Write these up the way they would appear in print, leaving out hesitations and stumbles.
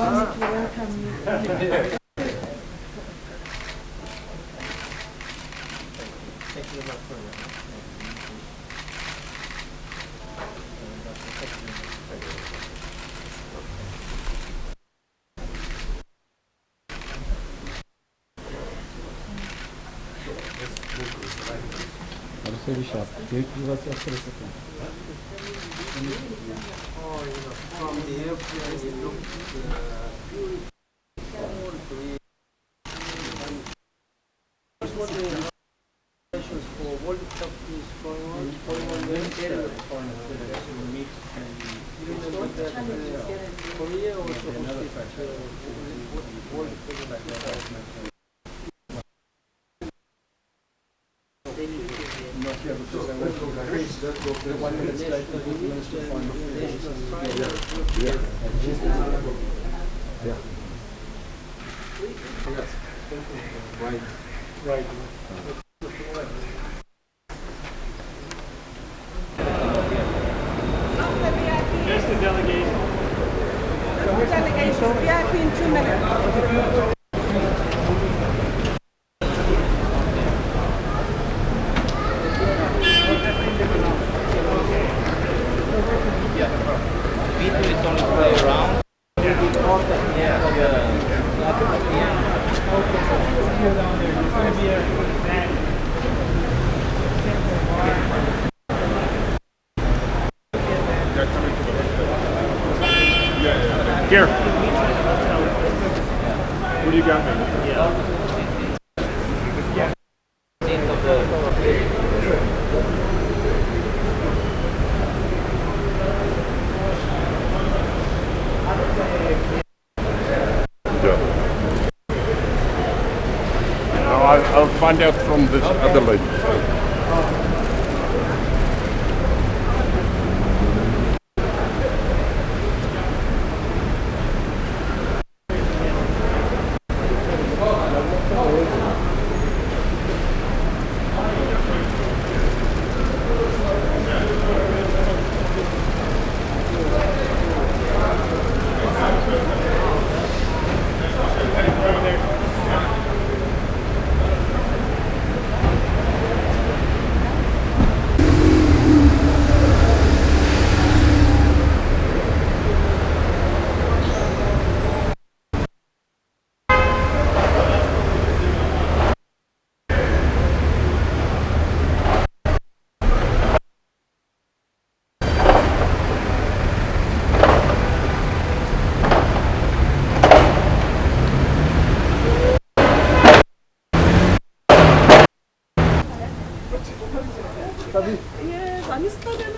wanted to welcome you. From the airplane, it looks beautiful. Just wondering how preparations for World Cup is going on. You know that Korea also hosted World Cup. Right. Just a delegation. Delegation, VIP in 2 minutes. Here. What do you got, man? Yeah. I'll find out from this other lady. Yes, I'm studying.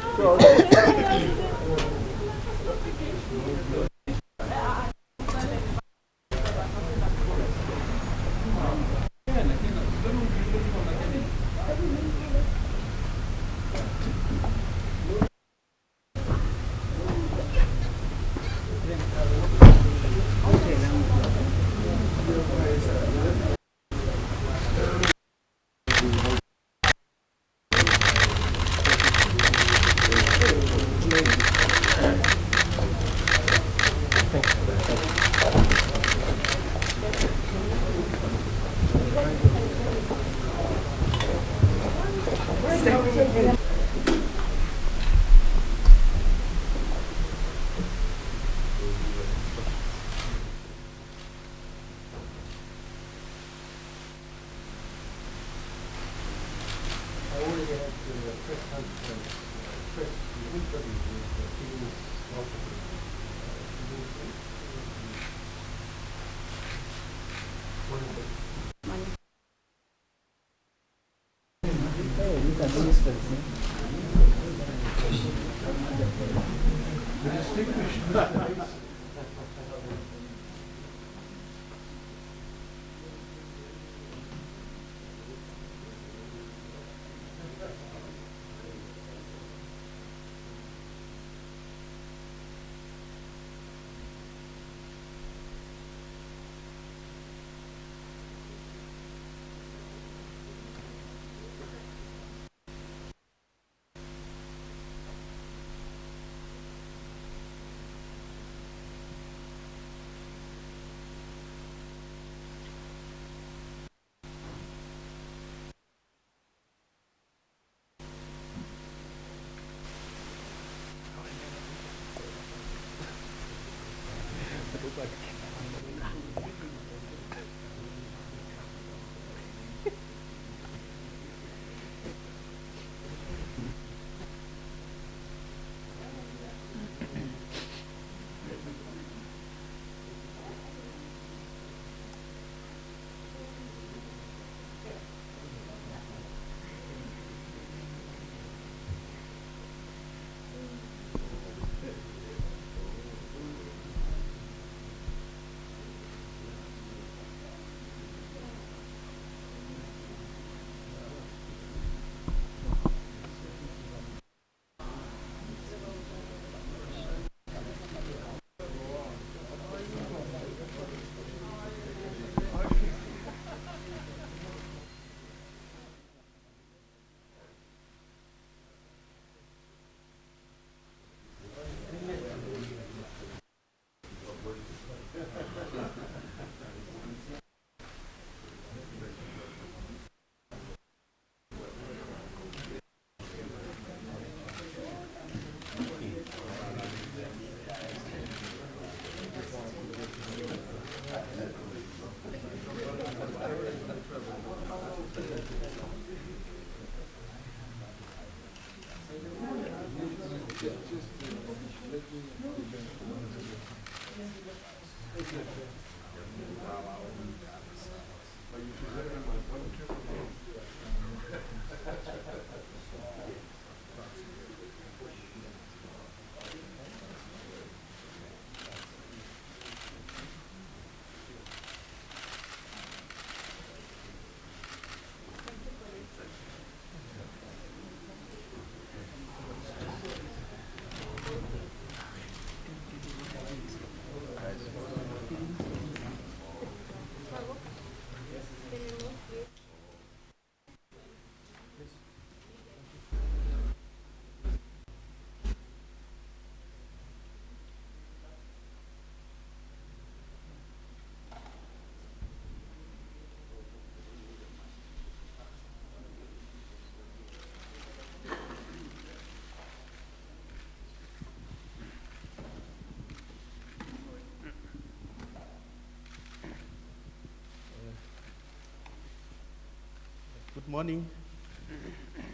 Good morning,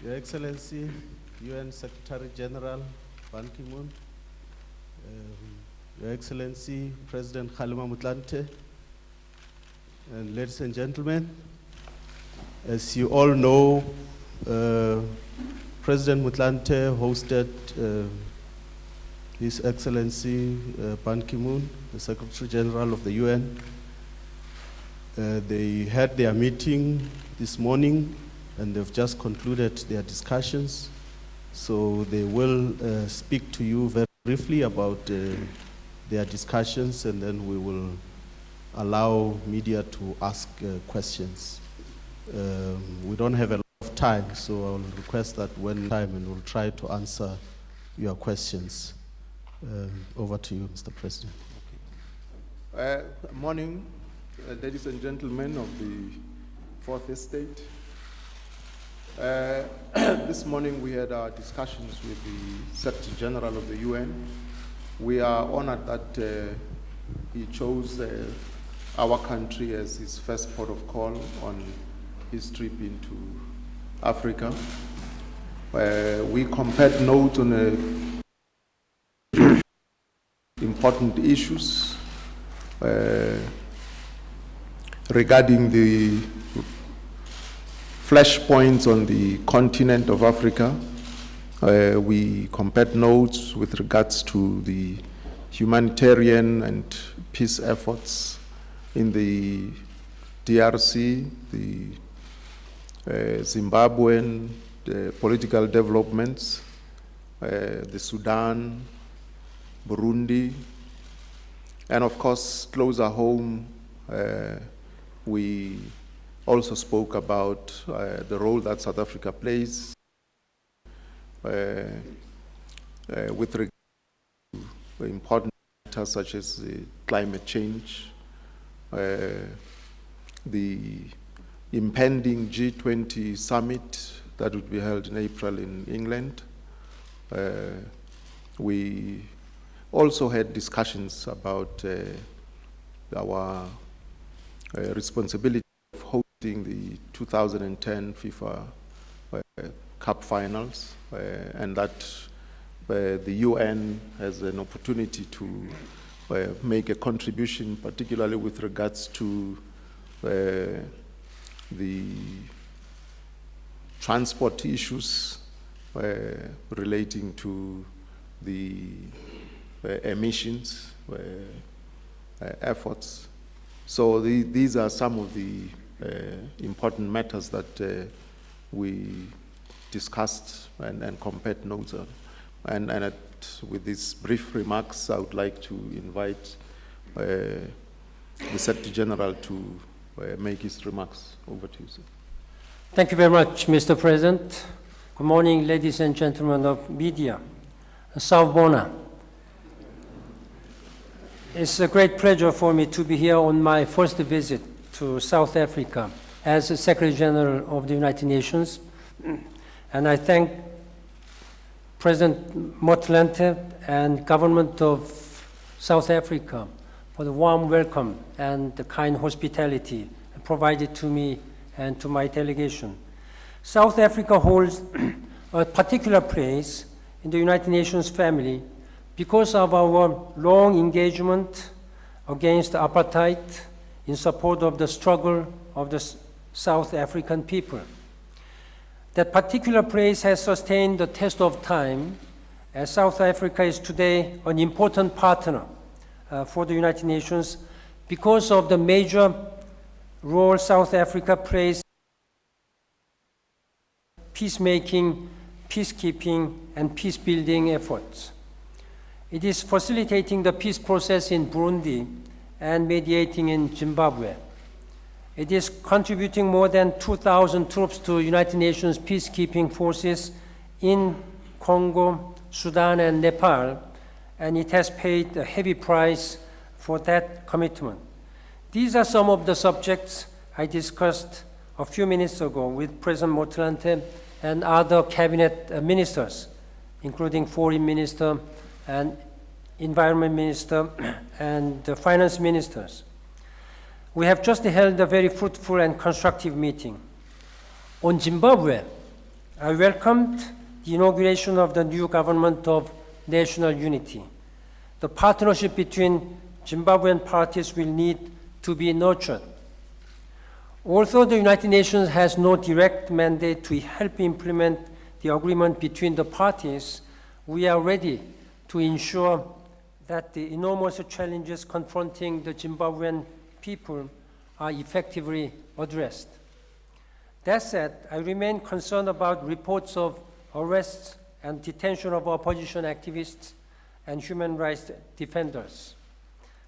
Your Excellency, UN Secretary General Ban Ki-moon, Your Excellency President Kgalema Motlanthe, and ladies and gentlemen, as you all know, President Motlanthe hosted His Excellency Ban Ki-moon, the Secretary General of the UN. They had their meeting this morning and they've just concluded their discussions. So they will speak to you very briefly about their discussions, and then we will allow media to ask questions. We don't have a lot of time, so I'll request that when time, and we'll try to answer your questions. Over to you, Mr. President. Morning, ladies and gentlemen of the Fourth Estate. This morning we had our discussions with the Secretary General of the UN. We are honored that he chose our country as his first port of call on his trip into Africa. We compared notes on important issues regarding the flashpoints on the continent of Africa. We compared notes with regards to the humanitarian and peace efforts in the DRC, the Zimbabwean, the political developments, the Sudan, Burundi, and of course, closer home, we also spoke about the role that South Africa plays with regard to important matters such as climate change, the impending G20 summit that would be held in April in England. We also had discussions about our responsibility of hosting the 2010 FIFA Cup finals, and that the UN has an opportunity to make a contribution, particularly with regards to the transport issues relating to the emissions efforts. So these are some of the important matters that we discussed and compared notes on. And with these brief remarks, I would like to invite the Secretary General to make his remarks. Over to you, sir. Thank you very much, Mr. President. Good morning, ladies and gentlemen of media. Sawubona. It's a great pleasure for me to be here on my first visit to South Africa as the Secretary General of the United Nations. And I thank President Motlanthe and government of South Africa for the warm welcome and the kind hospitality provided to me and to my delegation. South Africa holds a particular place in the United Nations family because of our long engagement against apartheid in support of the struggle of the South African people. That particular place has sustained the test of time, as South Africa is today an important partner for the United Nations because of the major role South Africa plays in peacemaking, peacekeeping, and peace-building efforts. It is facilitating the peace process in Burundi and mediating in Zimbabwe. It is contributing more than 2,000 troops to United Nations peacekeeping forces in Congo, Sudan, and Nepal, and it has paid a heavy price for that commitment. These are some of the subjects I discussed a few minutes ago with President Motlanthe and other cabinet ministers, including Foreign Minister and Environment Minister and the Finance Ministers. We have just held a very fruitful and constructive meeting. On Zimbabwe, I welcomed the inauguration of the new government of national unity. The partnership between Zimbabwean parties will need to be nurtured. Although the United Nations has no direct mandate to help implement the agreement between the parties, we are ready to ensure that the enormous challenges confronting the Zimbabwean people are effectively addressed. That said, I remain concerned about reports of arrests and detention of opposition activists and human rights defenders.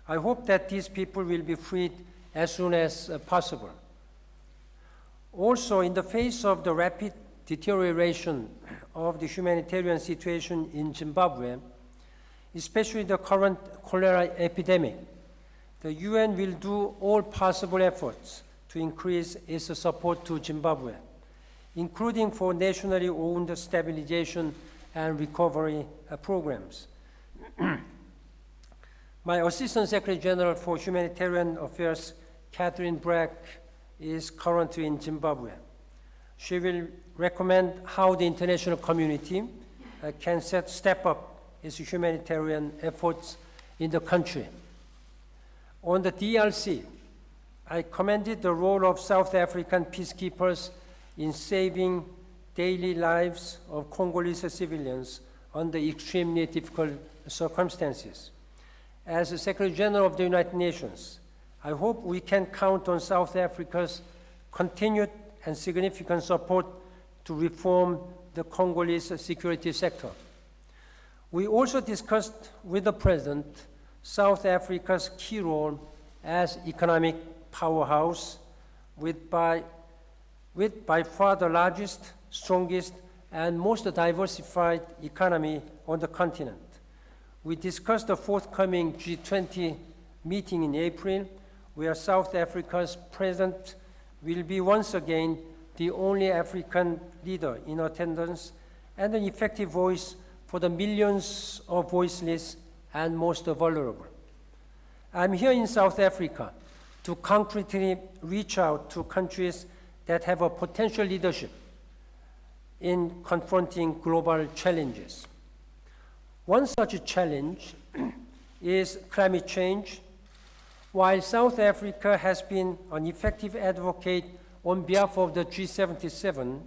I hope that these people will be freed as soon as possible. Also, in the face of the rapid deterioration of the humanitarian situation in Zimbabwe, especially the current cholera epidemic, the UN will do all possible efforts to increase its support to Zimbabwe, including for nationally owned stabilization and recovery programs. My Assistant Secretary General for Humanitarian Affairs, Catherine Bragg, is currently in Zimbabwe. She will recommend how the international community can step up its humanitarian efforts in the country. On the DRC, I commended the role of South African peacekeepers in saving daily lives of Congolese civilians under extremely difficult circumstances. As the Secretary General of the United Nations, I hope we can count on South Africa's continued and significant support to reform the Congolese security sector. We also discussed with the President South Africa's key role as economic powerhouse with by far the largest, strongest, and most diversified economy on the continent. We discussed the forthcoming G20 meeting in April, where South Africa's president will be once again the only African leader in attendance and an effective voice for the millions of voiceless and most vulnerable. I'm here in South Africa to concretely reach out to countries that have a potential leadership in confronting global challenges. One such challenge is climate change. While South Africa has been an effective advocate on behalf of the G77,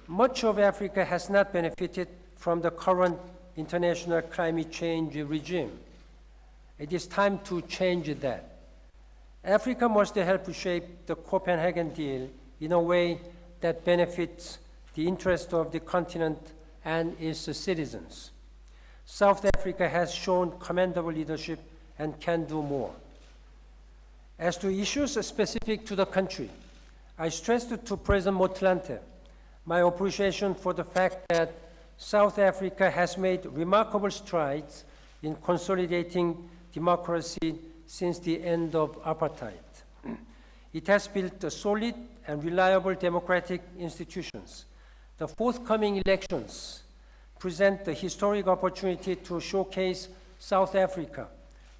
much of Africa has not benefited from the current international climate change regime. It is time to change that. Africa must help shape the Copenhagen deal in a way that benefits the interest of the continent and its citizens. South Africa has shown commendable leadership and can do more. As to issues specific to the country, I stressed to President Motlanthe my appreciation for the fact that South Africa has made remarkable strides in consolidating democracy since the end of apartheid. It has built solid and reliable democratic institutions. The forthcoming elections present the historic opportunity to showcase South Africa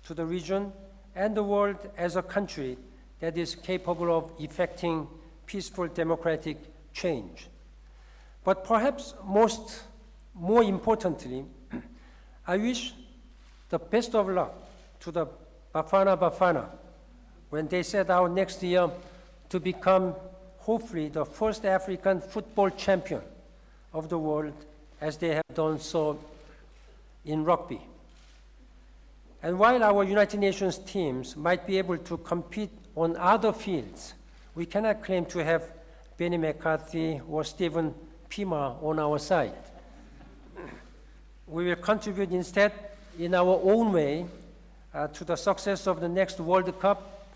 to the region and the world as a country that is capable of effecting peaceful democratic change. But perhaps more importantly, I wish the best of luck to the Bafana when they set out next year to become, hopefully, the first African football champion of the world, as they have done so in rugby. And while our United Nations teams might be able to compete on other fields, we cannot claim to have Benny McCarthy or Stephen Pima on our side. We will contribute instead in our own way to the success of the next World Cup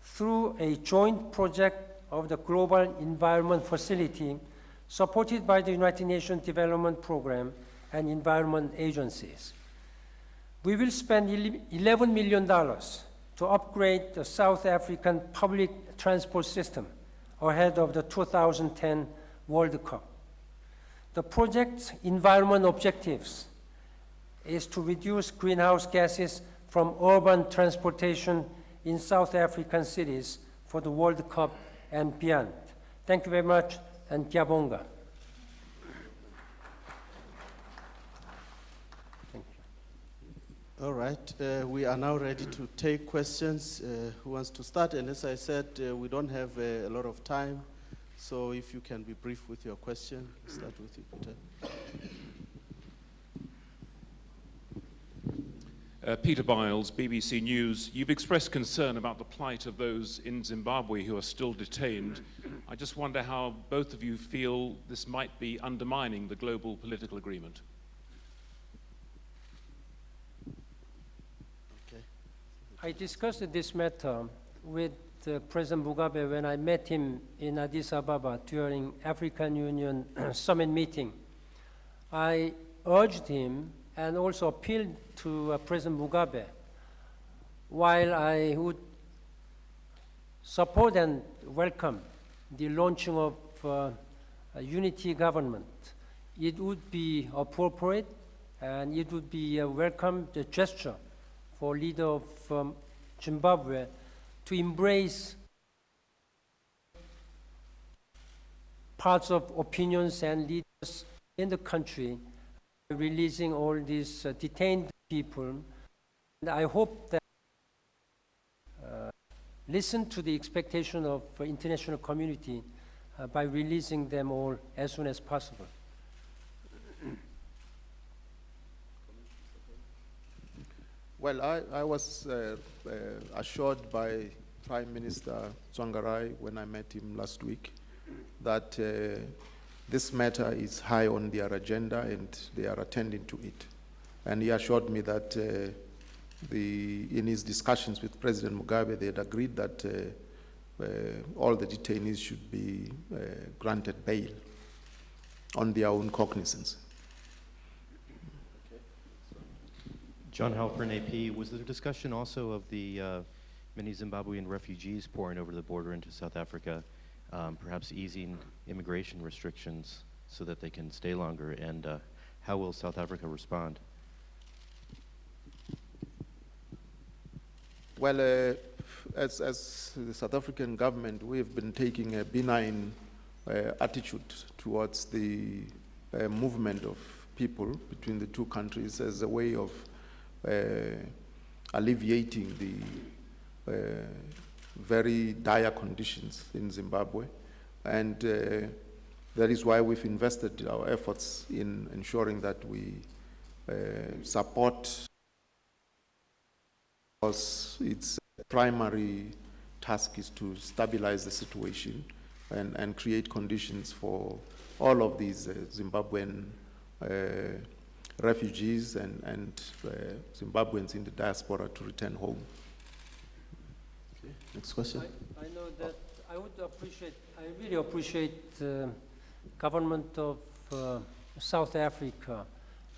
through a joint project of the Global Environment Facility supported by the United Nations Development Programme and environment agencies. We will spend $11 million to upgrade the South African public transport system ahead of the 2010 World Cup. The project's environment objectives is to reduce greenhouse gases from urban transportation in South African cities for the World Cup and beyond. Thank you very much, and Gyabonga. All right, we are now ready to take questions. Who wants to start? And as I said, we don't have a lot of time, so if you can be brief with your question. Start with you, Peter. Peter Biles, BBC News. You've expressed concern about the plight of those in Zimbabwe who are still detained. I just wonder how both of you feel this might be undermining the global political agreement. I discussed this matter with President Mugabe when I met him in Addis Ababa during African Union summit meeting. I urged him and also appealed to President Mugabe, while I would support and welcome the launching of a unity government, it would be appropriate and it would be a welcome gesture for leader of Zimbabwe to embrace parts of opinions and leaders in the country, releasing all these detained people. And I hope that listen to the expectation of international community by releasing them all as soon as possible. Well, I was assured by Prime Minister Tsvangirai when I met him last week that this matter is high on their agenda and they are attending to it. And he assured me that in his discussions with President Mugabe, they had agreed that all the detainees should be granted bail on their own cognizance. John Halpern, AP. Was there discussion also of the many Zimbabwean refugees pouring over the border into South Africa, perhaps easing immigration restrictions so that they can stay longer, and how will South Africa respond? Well, as the South African government, we've been taking a benign attitude towards the movement of people between the two countries as a way of alleviating the very dire conditions in Zimbabwe. And that is why we've invested our efforts in ensuring that we support, because its primary task is to stabilize the situation and create conditions for all of these Zimbabwean refugees and Zimbabweans in the diaspora to return home. Okay. Next question. I know that I really appreciate the government of South Africa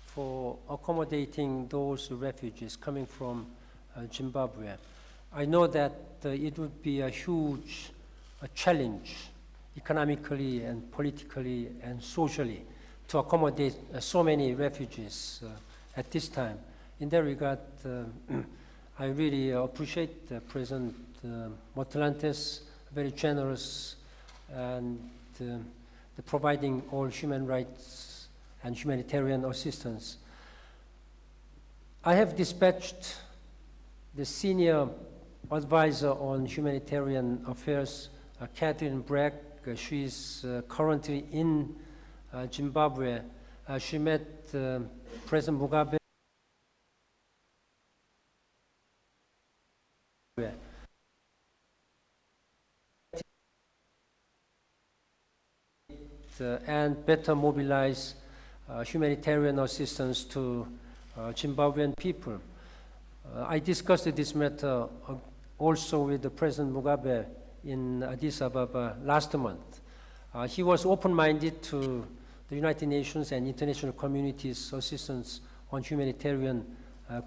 for accommodating those refugees coming from Zimbabwe. I know that it would be a huge challenge economically and politically and socially to accommodate so many refugees at this time. In that regard, I really appreciate President Motlanthes, very generous and providing all human rights and humanitarian assistance. I have dispatched the senior advisor on humanitarian affairs, Catherine Bragg. She is currently in Zimbabwe. She met President Mugabe and better mobilize humanitarian assistance to Zimbabwean people. I discussed this matter also with the President Mugabe in Addis Ababa last month. He was open-minded to the United Nations and international community's assistance on humanitarian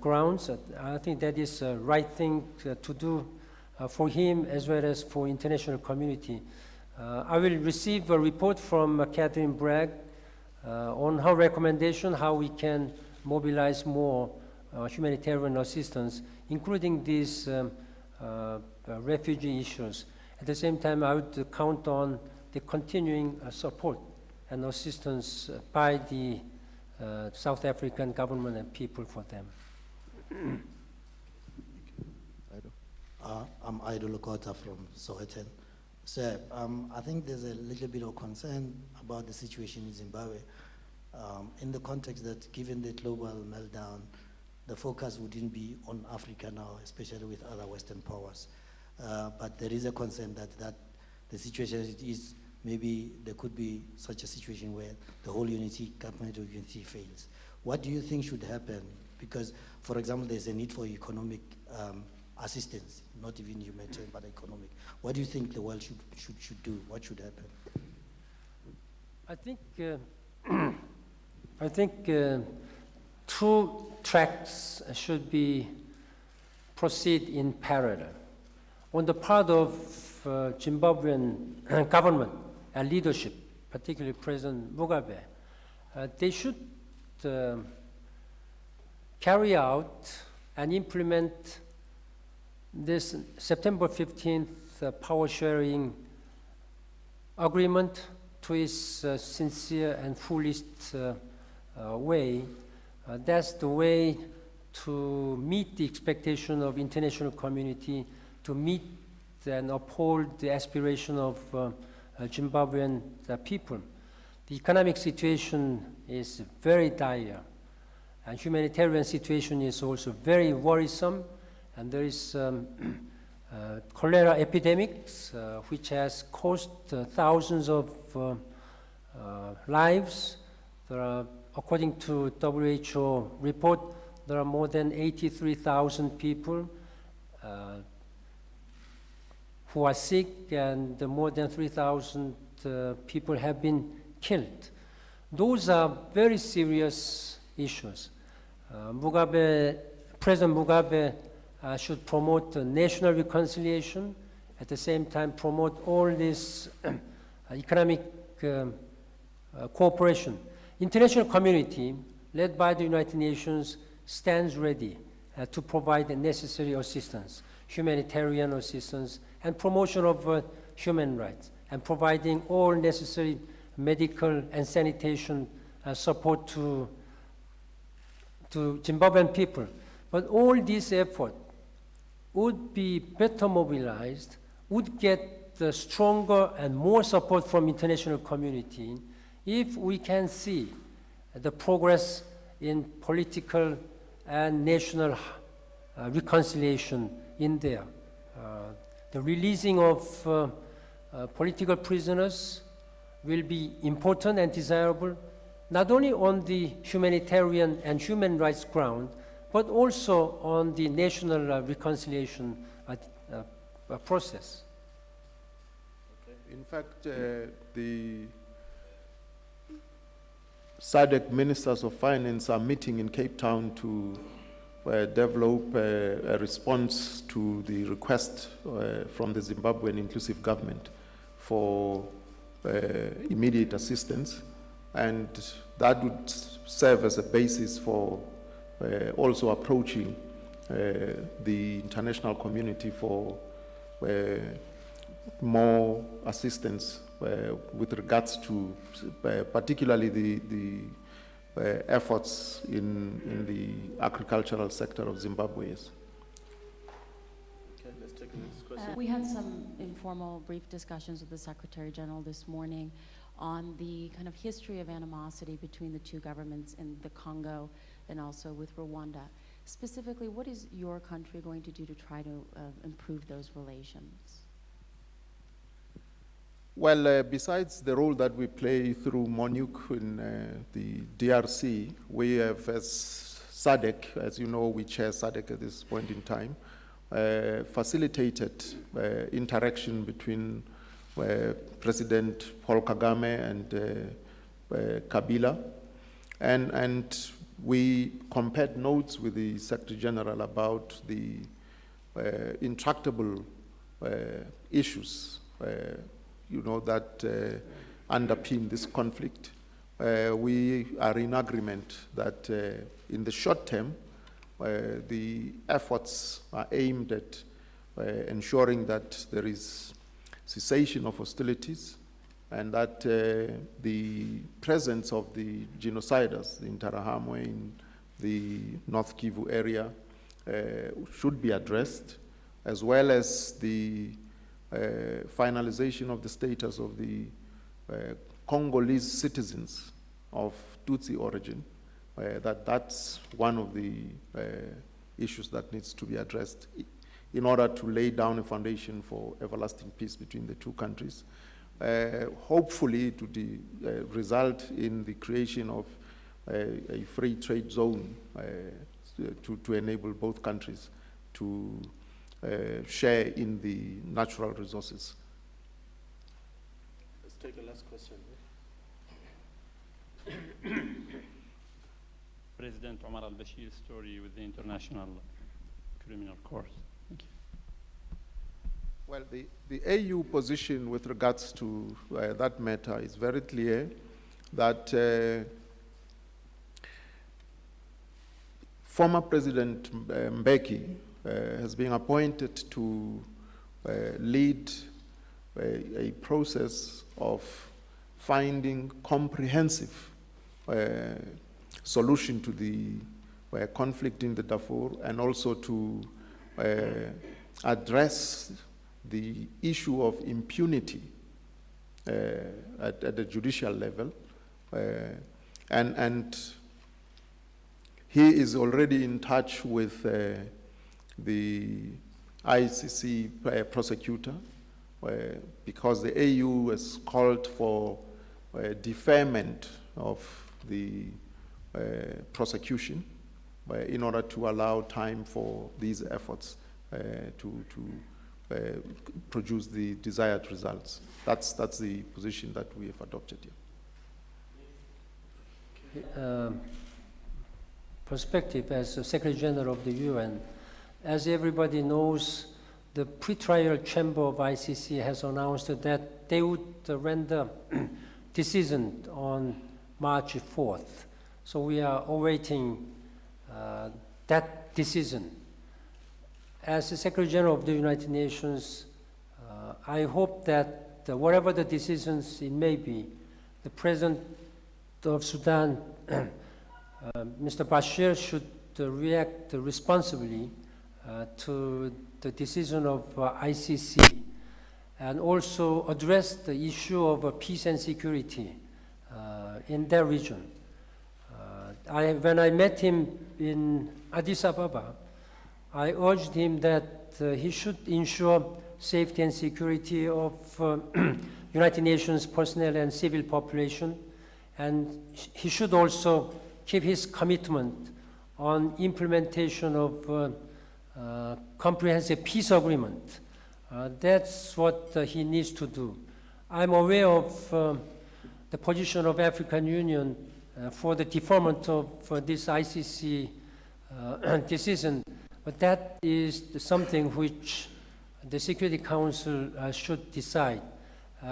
grounds. I think that is the right thing to do for him as well as for international community. I will receive a report from Catherine Bragg on her recommendation how we can mobilize more humanitarian assistance, including these refugee issues. At the same time, I would count on the continuing support and assistance by the South African government and people for them. I'm Ido Lokota from Sowetan. So I think there's a little bit of concern about the situation in Zimbabwe in the context that given the global meltdown, the focus wouldn't be on Africa now, especially with other Western powers. But there is a concern that the situation as it is, maybe there could be such a situation where the whole government of unity fails. What do you think should happen? Because, for example, there's a need for economic assistance, not even humanitarian, but economic. What do you think the world should do? What should happen? I think two tracks should proceed in parallel. On the part of Zimbabwean government and leadership, particularly President Mugabe, they should carry out and implement this September 15th power sharing agreement to its sincere and fullest way. That's the way to meet the expectation of international community, to meet and uphold the aspiration of Zimbabwean people. The economic situation is very dire, and humanitarian situation is also very worrisome, and there is cholera epidemics, which has cost thousands of lives. There are, according to WHO report, there are more than 83,000 people who are sick, and more than 3,000 people have been killed. Those are very serious issues. President Mugabe should promote national reconciliation, at the same time promote all this economic cooperation. International community, led by the United Nations, stands ready to provide the necessary assistance. humanitarian assistance and promotion of human rights, and providing all necessary medical and sanitation support to Zimbabwean people. But all these efforts would be better mobilized, would get the stronger and more support from international community if we can see the progress in political and national reconciliation in there. The releasing of political prisoners will be important and desirable, not only on the humanitarian and human rights ground, but also on the national reconciliation process. In fact, the SADC Ministers of Finance are meeting in Cape Town to develop a response to the request from the Zimbabwean Inclusive Government for immediate assistance, and that would serve as a basis for also approaching the international community for more assistance with regards to particularly the efforts in the agricultural sector of Zimbabwe. Okay, let's take the next question. We had some informal brief discussions with the Secretary General this morning on the kind of history of animosity between the two governments in the Congo and also with Rwanda. Specifically, what is your country going to do to try to improve those relations? Well, besides the role that we play through MONUC in the DRC, we have, as SADC, as you know, we chair SADC at this point in time, facilitated interaction between President Paul Kagame and Kabila, and we compared notes with the Secretary General about the intractable issues that underpin this conflict. We are in agreement that in the short term, the efforts are aimed at ensuring that there is cessation of hostilities and that the presence of the genociders, the Interahamwe in the North Kivu area, should be addressed, as well as the finalization of the status of the Congolese citizens of Tutsi origin. That's one of the issues that needs to be addressed in order to lay down a foundation for everlasting peace between the two countries. Hopefully to result in the creation of a free trade zone to enable both countries to share in the natural resources. Let's take the last question. President Omar al-Bashir's story with the International Criminal Court. Thank you. Well, the AU position with regards to that matter is very clear, that former President Mbeki has been appointed to lead a process of finding comprehensive solution to the conflict in the Darfur, and also to address the issue of impunity at the judicial level. And he is already in touch with the ICC prosecutor, because the AU has called for deferment of the prosecution in order to allow time for these efforts to produce the desired results. That's the position that we have adopted here. Perspective as the Secretary General of the UN, as everybody knows, the pretrial chamber of ICC has announced that they would render decision on March 4th. So we are awaiting that decision. As the Secretary General of the United Nations, I hope that whatever the decisions it may be, the President of Sudan, Mr. Bashir, should react responsibly to the decision of ICC and also address the issue of peace and security in that region. When I met him in Addis Ababa, I urged him that he should ensure safety and security of United Nations personnel and civil population, and he should also keep his commitment on implementation of comprehensive peace agreement. That's what he needs to do. I'm aware of the position of African Union for the deferment of this ICC decision, but that is something which the Security Council should decide.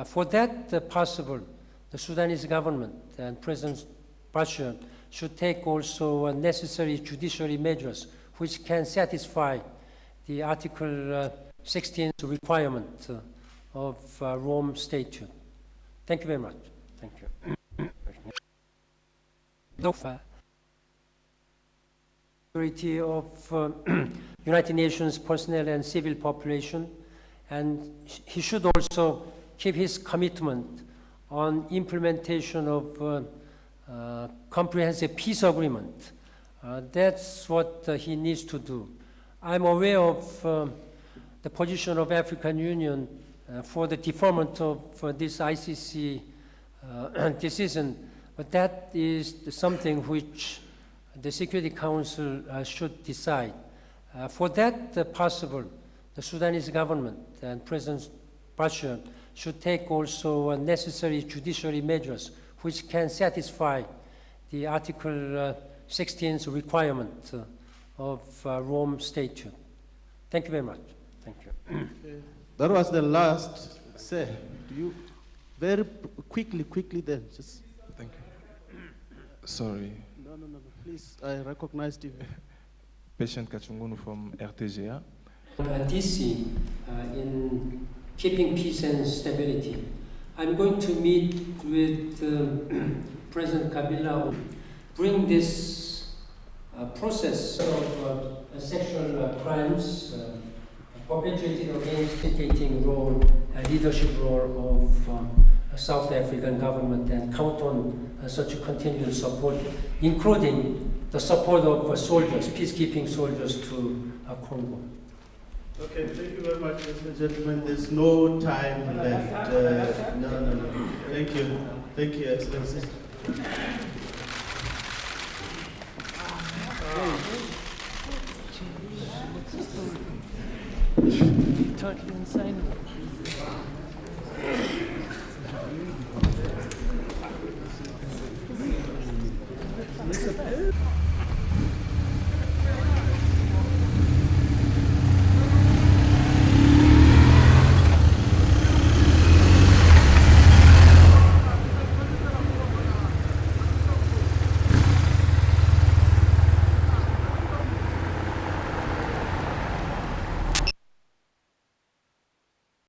For that possible, the Sudanese government and President Bashir should take also necessary judiciary measures which can satisfy the Article 16 requirement of Rome Statute. Thank you very much. Thank you. Security of United Nations personnel and civil population, and he should also keep his commitment on implementation of comprehensive peace agreement. That's what he needs to do. I'm aware of the position of African Union for the deferment of this ICC decision, but that is something which the Security Council should decide. For that possible, the Sudanese government and President Bashir should take also necessary judiciary measures which can satisfy the Article 16 requirement of Rome Statute. Thank you very much. Thank you. That was the last. Sir, do you very quickly then just. Thank you. Sorry. No. Please, I recognized you. Patient Kachungunu from RTGA. DC in keeping peace and stability. I'm going to meet with President Kabila, bring this process of sexual crimes perpetrated against dictating role and leadership role of South African government, and count on such a continued support, including the support of soldiers, peacekeeping soldiers to Congo. Okay, thank you very much, Mr. Gentleman. There's no time left. No. Thank you. Thank you, Excellencies. Totally insane. Listen.